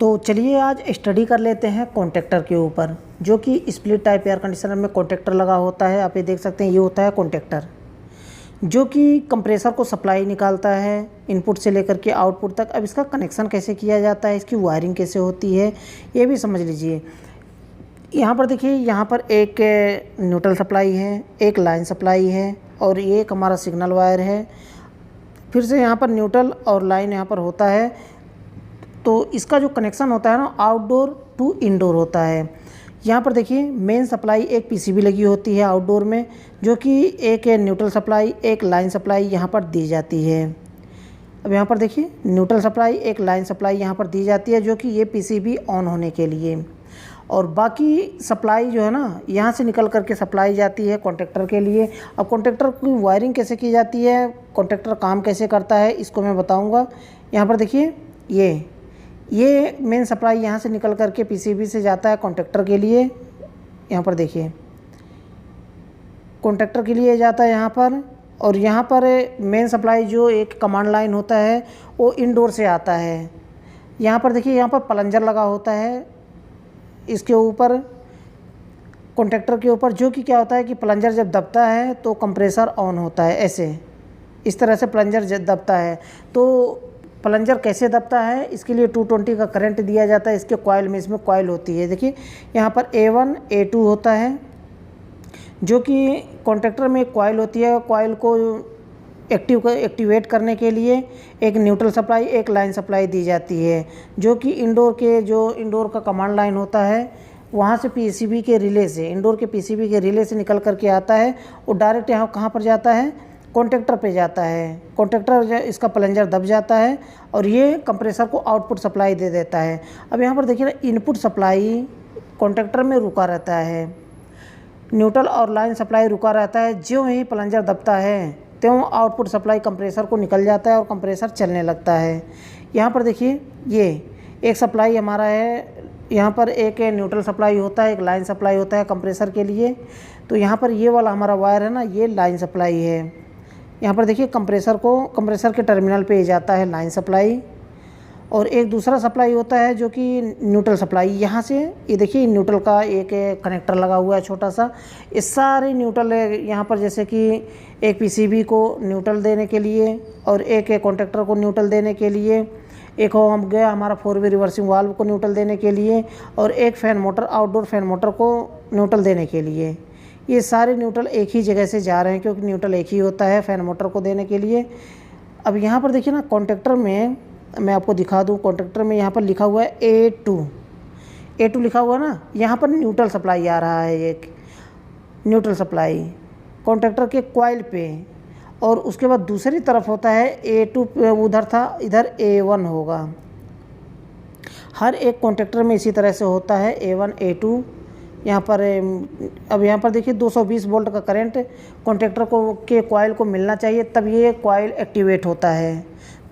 तो चलिए आज स्टडी कर लेते हैं कॉन्टैक्टर के ऊपर, जो कि स्प्लिट टाइप एयर कंडीशनर में कॉन्टैक्टर लगा होता है। आप ये देख सकते हैं, ये होता है कॉन्टैक्टर, जो कि कंप्रेसर को सप्लाई निकालता है इनपुट से लेकर के आउटपुट तक। अब इसका कनेक्शन कैसे किया जाता है, इसकी वायरिंग कैसे होती है, ये भी समझ लीजिए। यहाँ पर देखिए, यहाँ पर एक न्यूट्रल सप्लाई है, एक लाइन सप्लाई है और ये एक हमारा सिग्नल वायर है। फिर से यहाँ पर न्यूट्रल और लाइन यहाँ पर होता है। तो इसका जो कनेक्शन होता है ना, आउटडोर टू इनडोर होता है। यहाँ पर देखिए, मेन सप्लाई एक पीसीबी लगी होती है आउटडोर में, जो कि एक न्यूट्रल सप्लाई एक लाइन सप्लाई यहाँ पर दी जाती है। अब यहाँ पर देखिए, न्यूट्रल सप्लाई एक लाइन सप्लाई यहाँ पर दी जाती है, जो कि ये पीसीबी ऑन होने के लिए। और बाकी सप्लाई जो है ना, यहाँ से निकल करके सप्लाई जाती है कॉन्टैक्टर के लिए। अब कॉन्टैक्टर की वायरिंग कैसे की जाती है, कॉन्टैक्टर काम कैसे करता है, इसको मैं बताऊँगा। यहाँ पर देखिए, ये मेन सप्लाई यहाँ से निकल करके पीसीबी से जाता है कॉन्टैक्टर के लिए। यहाँ पर देखिए, कॉन्टैक्टर के लिए जाता है यहाँ पर। और यहाँ पर मेन सप्लाई जो एक कमांड लाइन होता है, वो इनडोर से आता है। यहाँ पर देखिए, यहाँ पर प्लंजर लगा होता है इसके ऊपर, कॉन्टैक्टर के ऊपर, जो कि क्या होता है कि प्लंजर जब दबता है तो कंप्रेसर ऑन होता है। ऐसे इस तरह से प्लंजर जब दबता है, तो प्लंजर कैसे दबता है, इसके लिए 220 का करंट दिया जाता है इसके कॉइल में। इसमें कॉइल होती है, देखिए यहाँ पर A1 A2 होता है, जो कि कॉन्टैक्टर में एक कॉइल होती है। कॉइल को एक्टिवेट करने के लिए एक न्यूट्रल सप्लाई एक लाइन सप्लाई दी जाती है, जो कि इंडोर का कमांड लाइन होता है, वहाँ से पीसीबी के रिले से, इंडोर के पीसीबी के रिले से निकल करके आता है। वो डायरेक्ट यहाँ कहाँ पर जाता है, कॉन्टैक्टर पे जाता है। कॉन्टैक्टर इसका प्लंजर दब जाता है और ये कंप्रेसर को आउटपुट सप्लाई दे देता है। अब यहाँ पर देखिए ना, इनपुट सप्लाई कॉन्टैक्टर में रुका रहता है, न्यूट्रल और लाइन सप्लाई रुका रहता है। ज्यों ही प्लंजर दबता है त्यों आउटपुट सप्लाई कंप्रेसर को निकल जाता है और कंप्रेसर चलने लगता है। यहाँ पर देखिए, ये एक सप्लाई हमारा है, यहाँ पर एक न्यूट्रल सप्लाई होता है, एक लाइन सप्लाई होता है कंप्रेसर के लिए। तो यहाँ पर ये वाला हमारा वायर है ना, ये लाइन सप्लाई है। यहाँ पर देखिए, कंप्रेसर के टर्मिनल पे जाता है लाइन सप्लाई, और एक दूसरा सप्लाई होता है जो कि न्यूट्रल सप्लाई। यहाँ से ये देखिए, न्यूट्रल का एक कनेक्टर लगा हुआ है छोटा सा। इस सारे न्यूट्रल यहाँ पर, जैसे कि एक पीसीबी को न्यूट्रल देने के लिए और एक कॉन्टैक्टर को न्यूट्रल देने के लिए, एक हो गया हमारा 4 वे रिवर्सिंग वाल्व को न्यूट्रल देने के लिए, और एक fan motor, outdoor fan motor को न्यूट्रल देने के लिए। ये सारे न्यूट्रल एक ही जगह से जा रहे हैं, क्योंकि न्यूट्रल एक ही होता है फैन मोटर को देने के लिए। अब यहाँ पर देखिए ना, कॉन्टैक्टर में मैं आपको दिखा दूँ, कॉन्टैक्टर में यहाँ पर लिखा हुआ है A2 लिखा हुआ ना, यहाँ पर न्यूट्रल सप्लाई आ रहा है, एक न्यूट्रल सप्लाई कॉन्टैक्टर के कॉइल पे। और उसके बाद दूसरी तरफ होता है A2, उधर था, इधर A1 होगा। हर एक कॉन्टैक्टर में इसी तरह से होता है, A1 A2 यहाँ पर। अब यहाँ पर देखिए, 220 वोल्ट का करंट कॉन्टैक्टर के कॉइल को मिलना चाहिए, तब ये कॉइल एक्टिवेट होता है,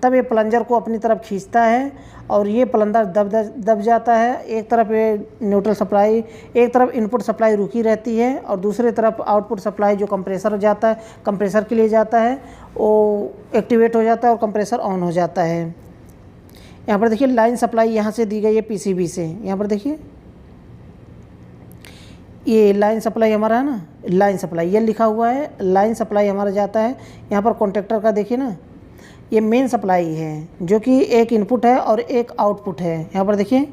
तब ये प्लंजर को अपनी तरफ खींचता है और ये प्लंजर दब जाता है। एक तरफ ये न्यूट्रल सप्लाई, एक तरफ इनपुट सप्लाई रुकी रहती है, और दूसरी तरफ आउटपुट सप्लाई जो कंप्रेसर जाता है, कंप्रेसर के लिए जाता है, वो एक्टिवेट हो जाता है और कंप्रेसर ऑन हो जाता है। यहाँ पर देखिए, लाइन सप्लाई यहाँ से दी गई है पीसीबी से। यहाँ पर देखिए, ये लाइन सप्लाई हमारा है ना, लाइन सप्लाई ये लिखा हुआ है, लाइन सप्लाई हमारा जाता है। यहाँ पर कॉन्टैक्टर का देखिए ना, ये मेन सप्लाई है, जो कि एक इनपुट है और एक आउटपुट है। यहाँ पर देखिए,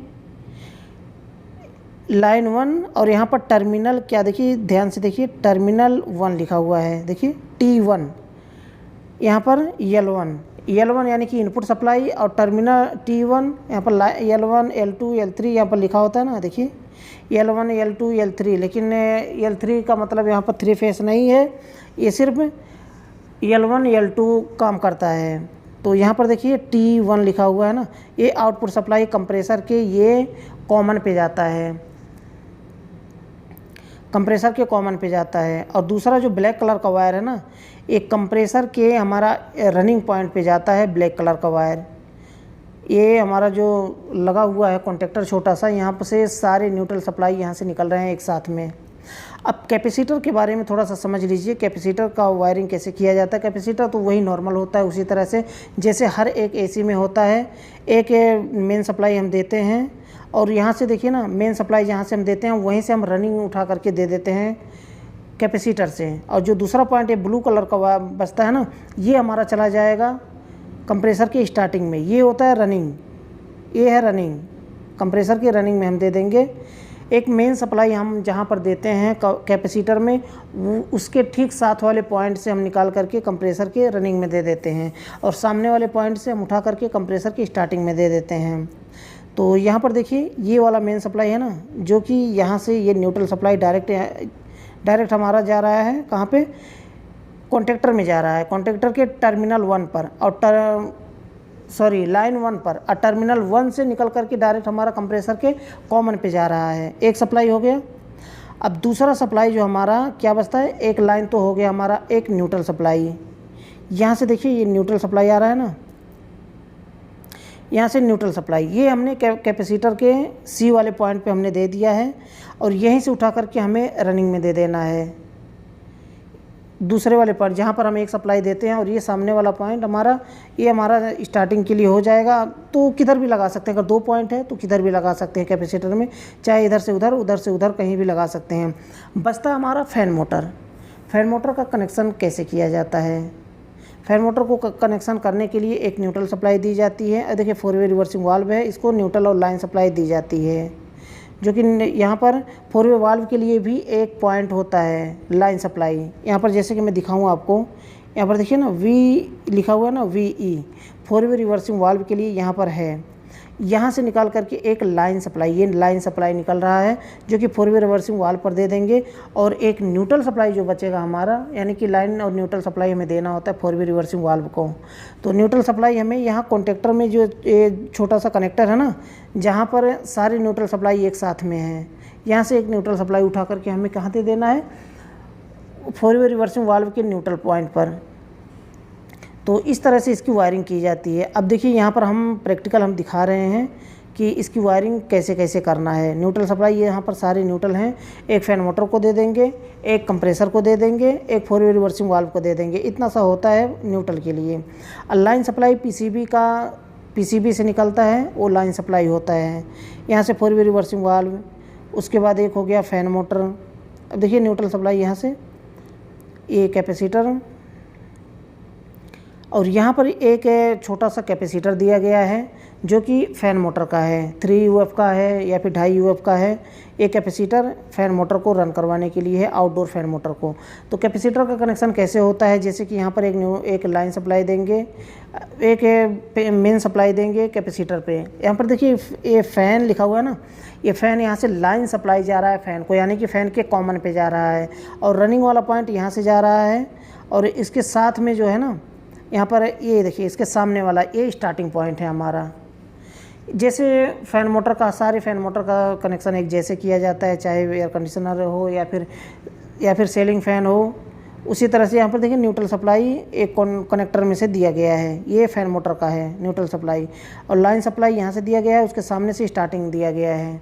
लाइन 1, और यहाँ पर टर्मिनल क्या, देखिए ध्यान से देखिए, टर्मिनल 1 लिखा हुआ है, देखिए T1। यहाँ पर L1 यानी कि इनपुट सप्लाई, और टर्मिनल T1, यहाँ पर L1 L2 L3 यहाँ पर लिखा होता है ना, देखिए L1 L2 L3। लेकिन L3 का मतलब यहाँ पर 3 फेस नहीं है, ये सिर्फ L1 L2 काम करता है। तो यहाँ पर देखिए, T1 लिखा हुआ है ना, ये आउटपुट सप्लाई कंप्रेसर के ये कॉमन पे जाता है, कंप्रेसर के कॉमन पे जाता है। और दूसरा जो ब्लैक कलर का वायर है ना, एक कंप्रेसर के हमारा रनिंग पॉइंट पे जाता है, ब्लैक कलर का वायर। ये हमारा जो लगा हुआ है कॉन्टैक्टर छोटा सा, यहाँ पर से सारे न्यूट्रल सप्लाई यहाँ से निकल रहे हैं एक साथ में। अब कैपेसिटर के बारे में थोड़ा सा समझ लीजिए, कैपेसिटर का वायरिंग कैसे किया जाता है। कैपेसिटर तो वही नॉर्मल होता है उसी तरह से जैसे हर एक एसी में होता है। एक मेन सप्लाई हम देते हैं और यहाँ से देखिए ना, मेन सप्लाई जहाँ से हम देते हैं वहीं से हम रनिंग उठा करके दे देते हैं कैपेसिटर से। और जो दूसरा पॉइंट है ब्लू कलर का बचता है ना, ये हमारा चला जाएगा कंप्रेसर की स्टार्टिंग में। ये होता है रनिंग, ये है रनिंग, कंप्रेसर की रनिंग में हम दे देंगे। एक मेन सप्लाई हम जहाँ पर देते हैं कैपेसिटर में, उसके ठीक साथ वाले पॉइंट से हम निकाल करके कंप्रेसर के रनिंग में दे देते हैं और सामने वाले पॉइंट से हम उठा करके कंप्रेसर की स्टार्टिंग में दे देते हैं। तो यहाँ पर देखिए ये वाला मेन सप्लाई है ना, जो कि यहाँ से ये न्यूट्रल सप्लाई डायरेक्ट हमारा जा रहा है कहाँ पे, कॉन्टेक्टर में जा रहा है, कॉन्टेक्टर के टर्मिनल 1 पर और लाइन 1 पर, और टर्मिनल 1 से निकल करके डायरेक्ट हमारा कंप्रेसर के कॉमन पे जा रहा है। एक सप्लाई हो गया। अब दूसरा सप्लाई जो हमारा क्या बचता है, एक लाइन तो हो गया हमारा एक न्यूट्रल सप्लाई। यहाँ से देखिए ये न्यूट्रल सप्लाई आ रहा है ना, यहाँ से न्यूट्रल सप्लाई ये हमने कैपेसिटर के सी वाले पॉइंट पे हमने दे दिया है और यहीं से उठा करके हमें रनिंग में दे देना है दूसरे वाले पॉइंट जहाँ पर हम एक सप्लाई देते हैं। और ये सामने वाला पॉइंट हमारा, ये हमारा स्टार्टिंग के लिए हो जाएगा। तो किधर भी लगा सकते हैं, अगर 2 पॉइंट है तो किधर भी लगा सकते हैं कैपेसिटर में, चाहे इधर से उधर, उधर से उधर, कहीं भी लगा सकते हैं। बचता हमारा फैन मोटर। फैन मोटर का कनेक्शन कैसे किया जाता है। फैन मोटर को कनेक्शन करने के लिए एक न्यूट्रल सप्लाई दी जाती है। देखिए 4 वे रिवर्सिंग वाल्व है, इसको न्यूट्रल और लाइन सप्लाई दी जाती है, जो कि यहाँ पर 4 वे वाल्व के लिए भी एक पॉइंट होता है लाइन सप्लाई। यहाँ पर जैसे कि मैं दिखाऊँ आपको, यहाँ पर देखिए ना वी लिखा हुआ है ना, VE 4 वे रिवर्सिंग वाल्व के लिए यहाँ पर है। यहाँ से निकाल करके एक लाइन सप्लाई, ये लाइन सप्लाई निकल रहा है जो कि 4 वे रिवर्सिंग वाल्व पर दे देंगे। और एक न्यूट्रल सप्लाई जो बचेगा हमारा, यानी कि लाइन और न्यूट्रल सप्लाई हमें देना होता है 4 वे रिवर्सिंग वाल्व को। तो न्यूट्रल सप्लाई हमें यहाँ कॉन्टेक्टर में जो ये छोटा सा कनेक्टर है ना, जहाँ पर सारी न्यूट्रल सप्लाई एक साथ में है, यहाँ से एक न्यूट्रल सप्लाई उठा करके हमें कहाँ दे देना है, 4 वे रिवर्सिंग वाल्व के न्यूट्रल पॉइंट पर। तो इस तरह से इसकी वायरिंग की जाती है। अब देखिए यहाँ पर हम प्रैक्टिकल हम दिखा रहे हैं कि इसकी वायरिंग कैसे कैसे करना है। न्यूट्रल सप्लाई ये यहाँ पर सारे न्यूट्रल हैं, एक फैन मोटर को दे देंगे, एक कंप्रेसर को दे देंगे, एक 4 वे रिवर्सिंग वाल्व को दे देंगे। इतना सा होता है न्यूट्रल के लिए। लाइन सप्लाई पीसीबी से निकलता है, वो लाइन सप्लाई होता है। यहाँ से 4 वे रिवर्सिंग वाल्व, उसके बाद एक हो गया फैन मोटर। अब देखिए न्यूट्रल सप्लाई यहाँ से, ये कैपेसिटर, और यहाँ पर एक छोटा सा कैपेसिटर दिया गया है जो कि फ़ैन मोटर का है, 3 UF का है या फिर 2.5 UF का है। ये कैपेसिटर फ़ैन मोटर को रन करवाने के लिए है, आउटडोर फ़ैन मोटर को। तो कैपेसिटर का कनेक्शन कैसे होता है, जैसे कि यहाँ पर एक लाइन सप्लाई देंगे, एक मेन सप्लाई देंगे कैपेसिटर पे। यहाँ पर देखिए ये फ़ैन लिखा हुआ है ना, ये फ़ैन यहाँ से लाइन सप्लाई जा रहा है फ़ैन को, यानी कि फ़ैन के कॉमन पे जा रहा है, और रनिंग वाला पॉइंट यहाँ से जा रहा है। और इसके साथ में जो है ना, यहाँ पर ये देखिए इसके सामने वाला ये स्टार्टिंग पॉइंट है हमारा। जैसे फ़ैन मोटर का, सारे फ़ैन मोटर का कनेक्शन एक जैसे किया जाता है, चाहे एयर कंडीशनर हो या फिर सीलिंग फ़ैन हो, उसी तरह से यहाँ पर देखिए न्यूट्रल सप्लाई एक कनेक्टर में से दिया गया है। ये फ़ैन मोटर का है न्यूट्रल सप्लाई, और लाइन सप्लाई यहाँ से दिया गया है, उसके सामने से स्टार्टिंग दिया गया है,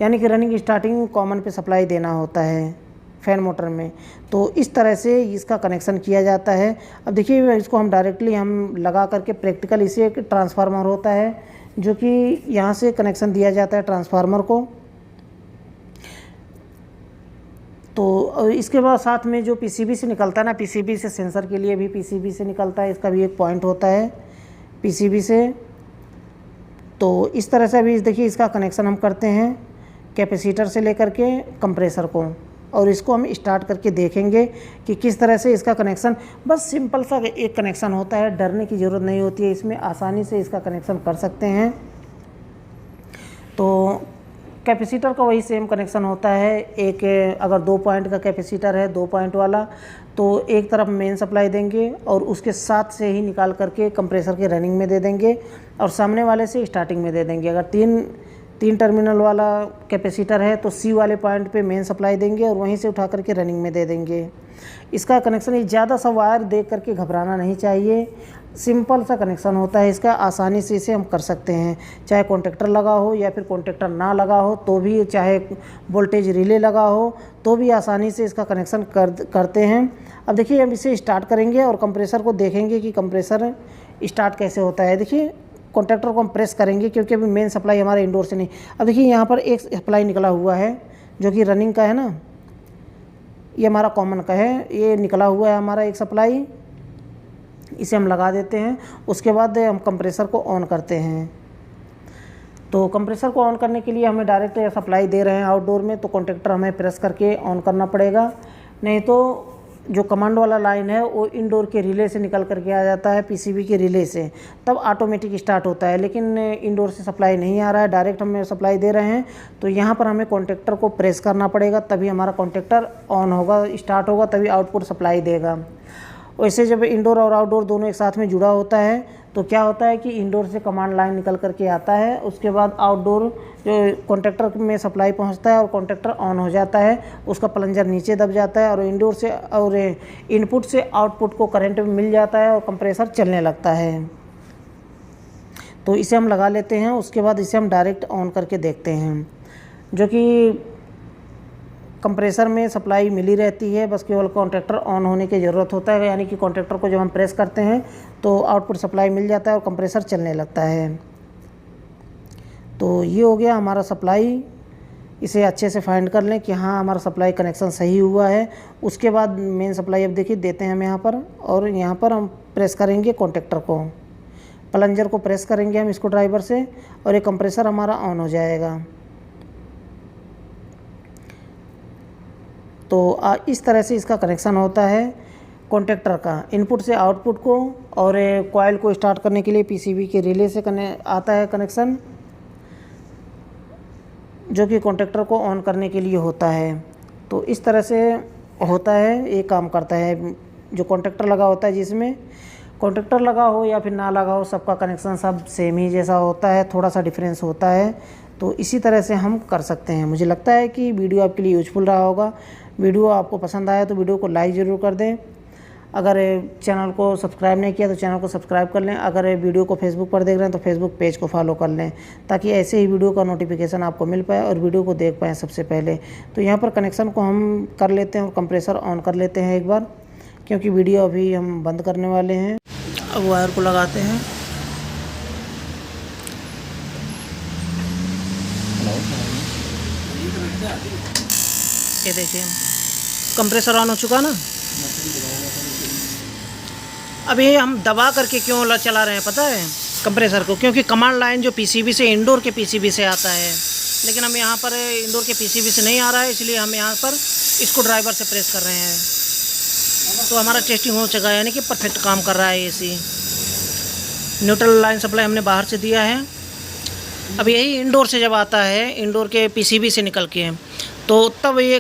यानी कि रनिंग स्टार्टिंग कॉमन पे सप्लाई देना होता है फ़ैन मोटर में। तो इस तरह से इसका कनेक्शन किया जाता है। अब देखिए इसको हम डायरेक्टली हम लगा करके प्रैक्टिकल, इसे एक ट्रांसफार्मर होता है जो कि यहाँ से कनेक्शन दिया जाता है ट्रांसफार्मर को। तो इसके बाद साथ में जो पीसीबी से निकलता है ना, पीसीबी से सेंसर के लिए भी पीसीबी से निकलता है, इसका भी एक पॉइंट होता है पीसीबी से। तो इस तरह से अभी देखिए इसका कनेक्शन हम करते हैं कैपेसिटर से लेकर के कंप्रेसर को, और इसको हम स्टार्ट करके देखेंगे कि किस तरह से इसका कनेक्शन, बस सिंपल सा एक कनेक्शन होता है, डरने की ज़रूरत नहीं होती है, इसमें आसानी से इसका कनेक्शन कर सकते हैं। तो कैपेसिटर का वही सेम कनेक्शन होता है। एक अगर 2 पॉइंट का कैपेसिटर है, 2 पॉइंट वाला, तो एक तरफ मेन सप्लाई देंगे और उसके साथ से ही निकाल करके कंप्रेसर के रनिंग में दे देंगे, और सामने वाले से स्टार्टिंग में दे देंगे। अगर तीन टर्मिनल वाला कैपेसिटर है तो सी वाले पॉइंट पे मेन सप्लाई देंगे और वहीं से उठा करके रनिंग में दे देंगे। इसका कनेक्शन ज़्यादा सा वायर देख करके घबराना नहीं चाहिए। सिंपल सा कनेक्शन होता है इसका, आसानी से इसे हम कर सकते हैं। चाहे कॉन्टेक्टर लगा हो या फिर कॉन्टेक्टर ना लगा हो तो भी, चाहे वोल्टेज रिले लगा हो तो भी आसानी से इसका कनेक्शन करते हैं। अब देखिए हम इसे स्टार्ट करेंगे और कंप्रेसर को देखेंगे कि कंप्रेसर स्टार्ट कैसे होता है। देखिए कॉन्टेक्टर को हम प्रेस करेंगे क्योंकि अभी मेन सप्लाई हमारे इंडोर से नहीं। अब देखिए यहाँ पर एक सप्लाई निकला हुआ है जो कि रनिंग का है ना, ये हमारा कॉमन का है, ये निकला हुआ है हमारा एक सप्लाई, इसे हम लगा देते हैं। उसके बाद हम कंप्रेसर को ऑन करते हैं। तो कंप्रेसर को ऑन करने के लिए हमें डायरेक्ट सप्लाई दे रहे हैं आउटडोर में, तो कॉन्टेक्टर हमें प्रेस करके ऑन करना पड़ेगा, नहीं तो जो कमांड वाला लाइन है वो इंडोर के रिले से निकल करके आ जाता है, पीसीबी के रिले से, तब ऑटोमेटिक स्टार्ट होता है। लेकिन इंडोर से सप्लाई नहीं आ रहा है, डायरेक्ट हमें सप्लाई दे रहे हैं, तो यहाँ पर हमें कॉन्टेक्टर को प्रेस करना पड़ेगा, तभी हमारा कॉन्टेक्टर ऑन होगा, स्टार्ट होगा, तभी आउटपुट सप्लाई देगा। वैसे जब इंडोर और आउटडोर दोनों एक साथ में जुड़ा होता है तो क्या होता है कि इंडोर से कमांड लाइन निकल करके आता है, उसके बाद आउटडोर जो कॉन्टेक्टर में सप्लाई पहुंचता है और कॉन्टेक्टर ऑन हो जाता है, उसका प्लंजर नीचे दब जाता है और इंडोर से और इनपुट से आउटपुट को करंट मिल जाता है और कंप्रेसर चलने लगता है। तो इसे हम लगा लेते हैं, उसके बाद इसे हम डायरेक्ट ऑन करके देखते हैं, जो कि कंप्रेसर में सप्लाई मिली रहती है, बस केवल कॉन्टेक्टर ऑन होने की ज़रूरत होता है, यानी कि कॉन्टेक्टर को जब हम प्रेस करते हैं तो आउटपुट सप्लाई मिल जाता है और कंप्रेसर चलने लगता है। तो ये हो गया हमारा सप्लाई। इसे अच्छे से फाइंड कर लें कि हाँ हमारा सप्लाई कनेक्शन सही हुआ है। उसके बाद मेन सप्लाई अब देखिए देते हैं हम यहाँ पर, और यहाँ पर हम प्रेस करेंगे कॉन्टेक्टर को, प्लंजर को प्रेस करेंगे हम स्क्रू ड्राइवर से और ये कंप्रेसर हमारा ऑन हो जाएगा। तो इस तरह से इसका कनेक्शन होता है कॉन्टेक्टर का, इनपुट से आउटपुट को, और कॉइल को स्टार्ट करने के लिए पीसीबी के रिले से आता है कनेक्शन, जो कि कॉन्टेक्टर को ऑन करने के लिए होता है। तो इस तरह से होता है, ये काम करता है। जो कॉन्टेक्टर लगा होता है, जिसमें कॉन्टेक्टर लगा हो या फिर ना लगा हो, सबका कनेक्शन सब सेम ही जैसा होता है, थोड़ा सा डिफरेंस होता है। तो इसी तरह से हम कर सकते हैं। मुझे लगता है कि वीडियो आपके लिए यूजफुल रहा होगा। वीडियो आपको पसंद आया तो वीडियो को लाइक ज़रूर कर दें। अगर चैनल को सब्सक्राइब नहीं किया तो चैनल को सब्सक्राइब कर लें। अगर वीडियो को फेसबुक पर देख रहे हैं तो फेसबुक पेज को फॉलो कर लें, ताकि ऐसे ही वीडियो का नोटिफिकेशन आपको मिल पाए और वीडियो को देख पाएँ सबसे पहले। तो यहाँ पर कनेक्शन को हम कर लेते हैं और कंप्रेसर ऑन कर लेते हैं एक बार, क्योंकि वीडियो अभी हम बंद करने वाले हैं। अब वायर को लगाते हैं। ये देखिए कंप्रेसर ऑन हो चुका ना। अभी हम दबा करके क्यों चला रहे हैं पता है कंप्रेसर को, क्योंकि कमांड लाइन जो पीसीबी से, इंडोर के पीसीबी से आता है, लेकिन हम यहाँ पर इंडोर के पीसीबी से नहीं आ रहा है, इसलिए हम यहाँ पर स्क्रू ड्राइवर से प्रेस कर रहे हैं। तो हमारा टेस्टिंग हो चुका है, यानी कि परफेक्ट काम कर रहा है एसी। न्यूट्रल लाइन सप्लाई हमने बाहर से दिया है। अब यही इंडोर से जब आता है, इंडोर के पीसीबी से निकल के, तो तब ये